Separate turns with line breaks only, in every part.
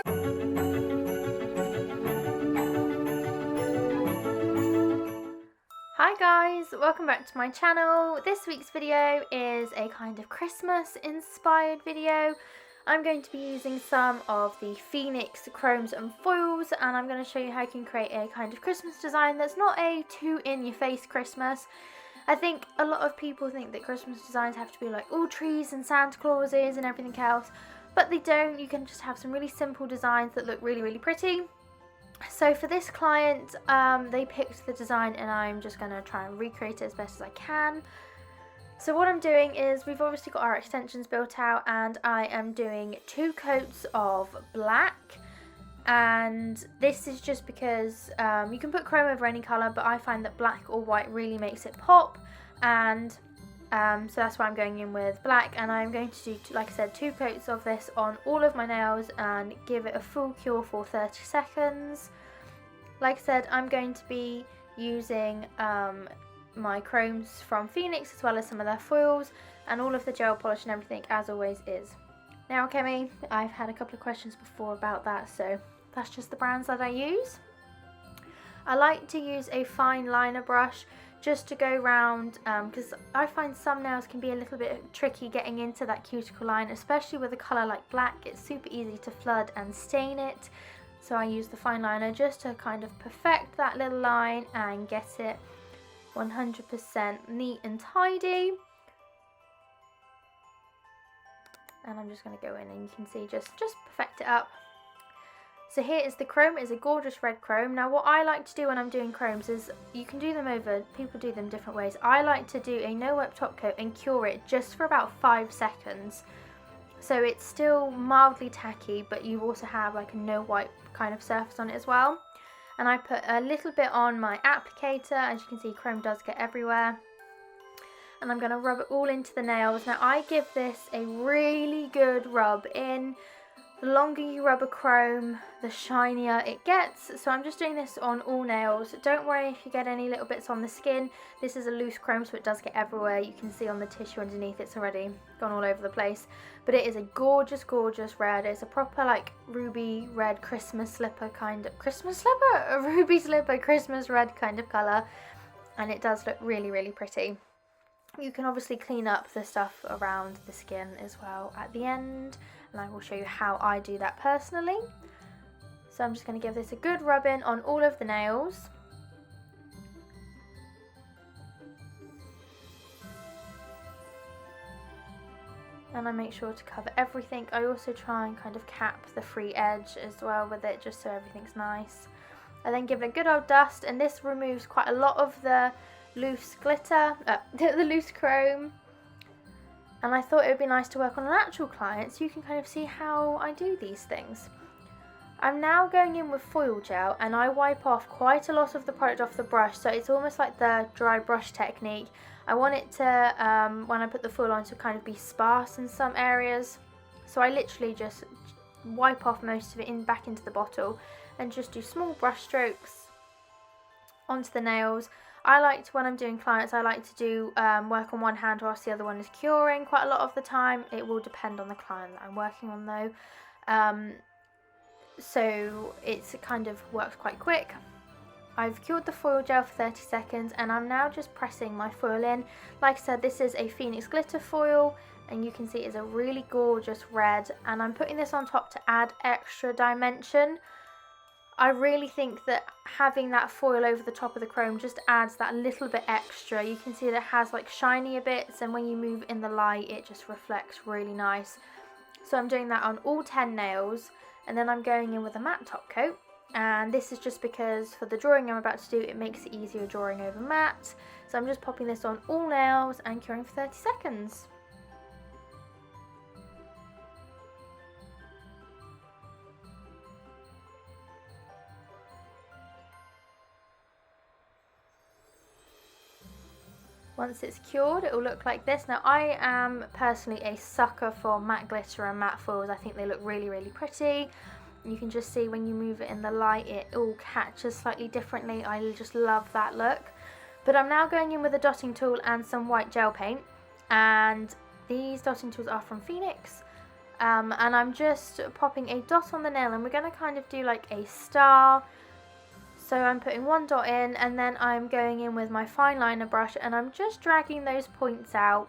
Hi guys, welcome back to my channel. This week's video is a kind of Christmas inspired video. I'm going to be using some of the Phoenix chromes and foils, and I'm going to show you how you can create a kind of Christmas design that's not a too in your face Christmas. I think a lot of people think that Christmas designs have to be like all trees and Santa Clauses and everything else, but they don't. You can just have some really simple designs that look really, really pretty. So for this client, they picked the design and I'm just going to try and recreate it as best as I can. So what I'm doing is, we've obviously got our extensions built out, and I am doing 2 coats of black. And this is just because you can put chrome over any colour, but I find that black or white really makes it pop. And so that's why I'm going in with black, and I'm going to do, like I said, 2 coats of this on all of my nails and give it a full cure for 30 seconds. Like I said, I'm going to be using my chromes from Phoenix as well as some of their foils, and all of the gel polish and everything as always is. Now Kemi, I've had a couple of questions before about that, so that's just the brands that I use. I like to use a fine liner brush just to go round, because I find some nails can be a little bit tricky getting into that cuticle line, especially with a colour like black. It's super easy to flood and stain it, so I use the fine liner just to kind of perfect that little line and get it 100% neat and tidy. And I'm just going to go in and you can see just perfect it up. So here is the chrome. It's a gorgeous red chrome. Now what I like to do when I'm doing chromes is, you can do them over, people do them different ways. I like to do a no wipe top coat and cure it just for about 5 seconds. So it's still mildly tacky, but you also have like a no wipe kind of surface on it as well. And I put a little bit on my applicator. As you can see, chrome does get everywhere. And I'm going to rub it all into the nails. Now I give this a really good rub in. The longer you rub a chrome, the shinier it gets. So I'm just doing this on all nails. Don't worry if you get any little bits on the skin. This is a loose chrome, so it does get everywhere. You can see on the tissue underneath, it's already gone all over the place. But it is a gorgeous, gorgeous red. It's a proper like ruby red Christmas slipper kind of, a ruby slipper Christmas red kind of colour. And it does look really, really pretty. You can obviously clean up the stuff around the skin as well at the end, and I will show you how I do that personally. So I'm just going to give this a good rub in on all of the nails. And I make sure to cover everything. I also try and kind of cap the free edge as well with it, just so everything's nice. I then give it a good old dust, and this removes quite a lot of the loose glitter, the loose chrome. And I thought it would be nice to work on an actual client so you can kind of see how I do these things. I'm now going in with foil gel, and I wipe off quite a lot of the product off the brush, so it's almost like the dry brush technique. I want it to, when I put the foil on, to kind of be sparse in some areas. So I literally just wipe off most of it back into the bottle and just do small brush strokes onto the nails. I like to, when I'm doing clients, I like to do work on one hand whilst the other one is curing quite a lot of the time. It will depend on the client that I'm working on though. So it's kind of works quite quick. I've cured the foil gel for 30 seconds and I'm now just pressing my foil in. Like I said, this is a Phoenix glitter foil, and you can see it's a really gorgeous red, and I'm putting this on top to add extra dimension. I really think that having that foil over the top of the chrome just adds that little bit extra. You can see that it has like shinier bits, and when you move in the light it just reflects really nice. So I'm doing that on all 10 nails, and then I'm going in with a matte top coat. And this is just because for the drawing I'm about to do, it makes it easier drawing over matte. So I'm just popping this on all nails and curing for 30 seconds. Once it's cured, it will look like this. Now I am personally a sucker for matte glitter and matte foils. I think they look really, really pretty. You can just see when you move it in the light, it all catches slightly differently. I just love that look. But I'm now going in with a dotting tool and some white gel paint. And these dotting tools are from Phoenix. And I'm just popping a dot on the nail, and we're going to kind of do like a star. So I'm putting one dot in, and then I'm going in with my fine liner brush, and I'm just dragging those points out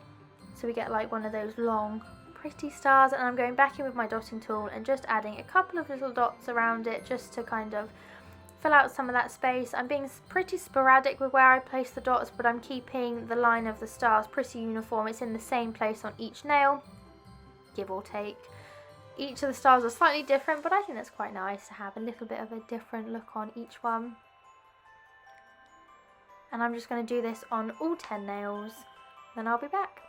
so we get like one of those long pretty stars. And I'm going back in with my dotting tool and just adding a couple of little dots around it just to kind of fill out some of that space. I'm being pretty sporadic with where I place the dots, but I'm keeping the line of the stars pretty uniform. It's in the same place on each nail, give or take. Each of the stars are slightly different, but I think that's quite nice to have a little bit of a different look on each one. And I'm just going to do this on all 10 nails, then I'll be back.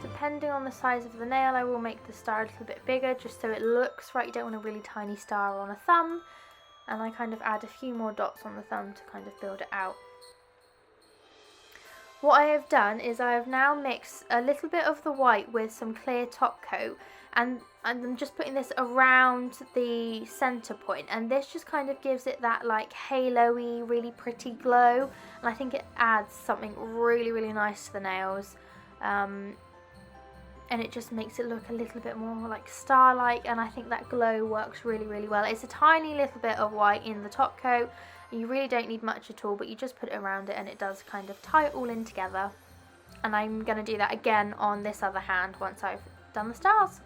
Depending on the size of the nail, I will make the star a little bit bigger just so it looks right. You don't want a really tiny star on a thumb. And I kind of add a few more dots on the thumb to kind of build it out. What I have done is I have now mixed a little bit of the white with some clear top coat, and I'm just putting this around the center point, and this just kind of gives it that like halo-y, really pretty glow, and I think it adds something really, really nice to the nails. And it just makes it look a little bit more like star-like, and I think that glow works really, really well. It's a tiny little bit of white in the top coat. You really don't need much at all, but you just put it around it and it does kind of tie it all in together. And I'm going to do that again on this other hand once I've done the stars.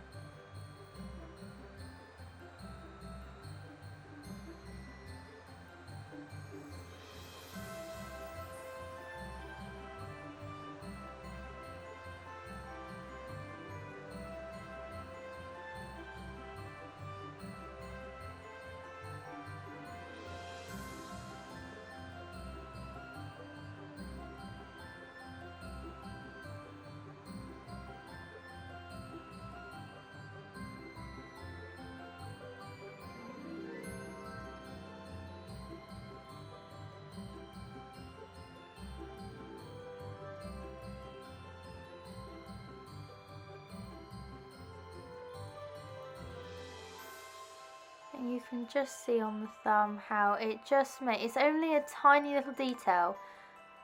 And you can just see on the thumb how it just makes, it's only a tiny little detail,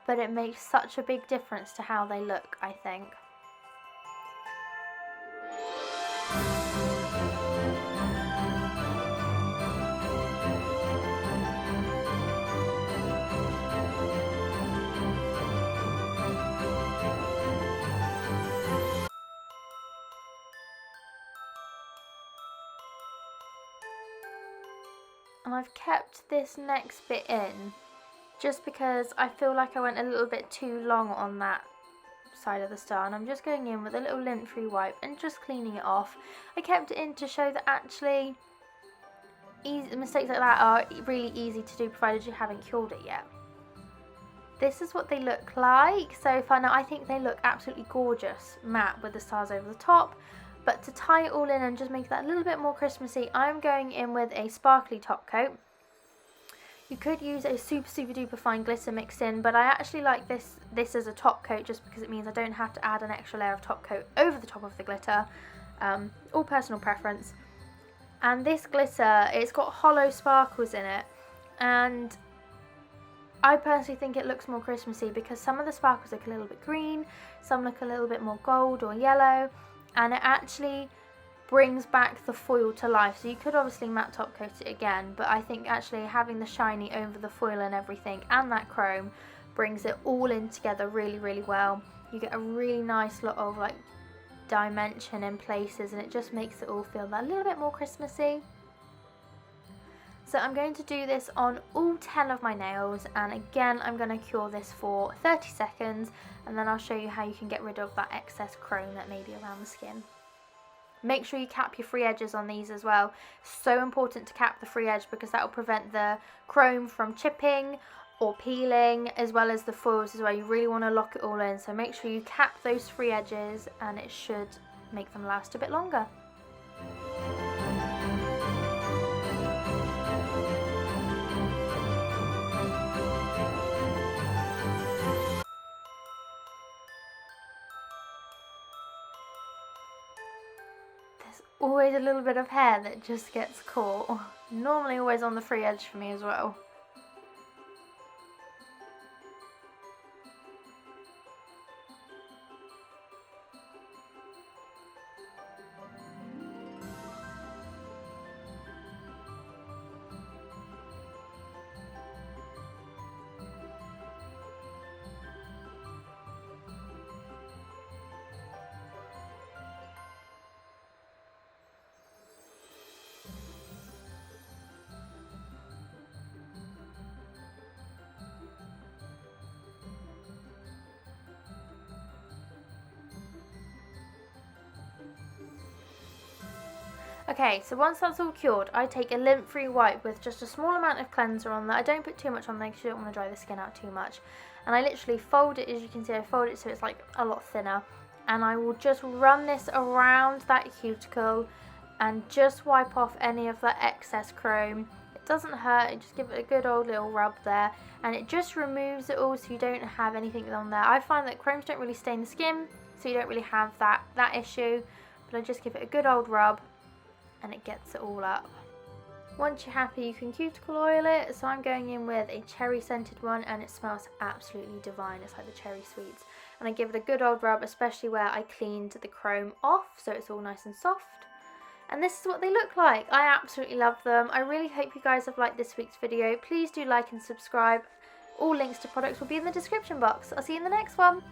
but it makes such a big difference to how they look, I think. And I've kept this next bit in just because I feel like I went a little bit too long on that side of the star, and I'm just going in with a little lint-free wipe and just cleaning it off. I kept it in to show that actually mistakes like that are really easy to do provided you haven't cured it yet. This is what they look like so far. Now I think they look absolutely gorgeous matte with the stars over the top. But to tie it all in and just make that a little bit more Christmassy, I'm going in with a sparkly top coat. You could use a super duper fine glitter mixed in, but I actually like this as a top coat just because it means I don't have to add an extra layer of top coat over the top of the glitter. All personal preference. And this glitter, it's got hollow sparkles in it, and I personally think it looks more Christmassy because some of the sparkles look a little bit green, some look a little bit more gold or yellow, and it actually brings back the foil to life. So you could obviously matte top coat it again, but I think actually having the shiny over the foil and everything and that chrome brings it all in together really, really well. You get a really nice lot of like dimension in places, and it just makes it all feel that little bit more Christmassy. So I'm going to do this on all 10 of my nails, and again I'm going to cure this for 30 seconds, and then I'll show you how you can get rid of that excess chrome that may be around the skin. Make sure you cap your free edges on these as well. So important to cap the free edge because that will prevent the chrome from chipping or peeling, as well as the foils as well. You really want to lock it all in, so make sure you cap those free edges and it should make them last a bit longer. there's always a little bit of hair that just gets caught. Normally always on the free edge for me as well. Okay, so once that's all cured, I take a lint-free wipe with just a small amount of cleanser on there. I don't put too much on there because you don't want to dry the skin out too much. And I literally fold it, as you can see, I fold it so it's like a lot thinner. And I will just run this around that cuticle and just wipe off any of that excess chrome. It doesn't hurt, just give it a good old little rub there. And it just removes it all so you don't have anything on there. I find that chromes don't really stain the skin, so you don't really have that issue. But I just give it a good old rub, and it gets it all up. Once you're happy, you can cuticle oil it. So I'm going in with a cherry scented one, and it smells absolutely divine. It's like the cherry sweets. And I give it a good old rub, especially where I cleaned the chrome off, so it's all nice and soft. And this is what they look like. I absolutely love them. I really hope you guys have liked this week's video. Please do like and subscribe. All links to products will be in the description box. I'll see you in the next one.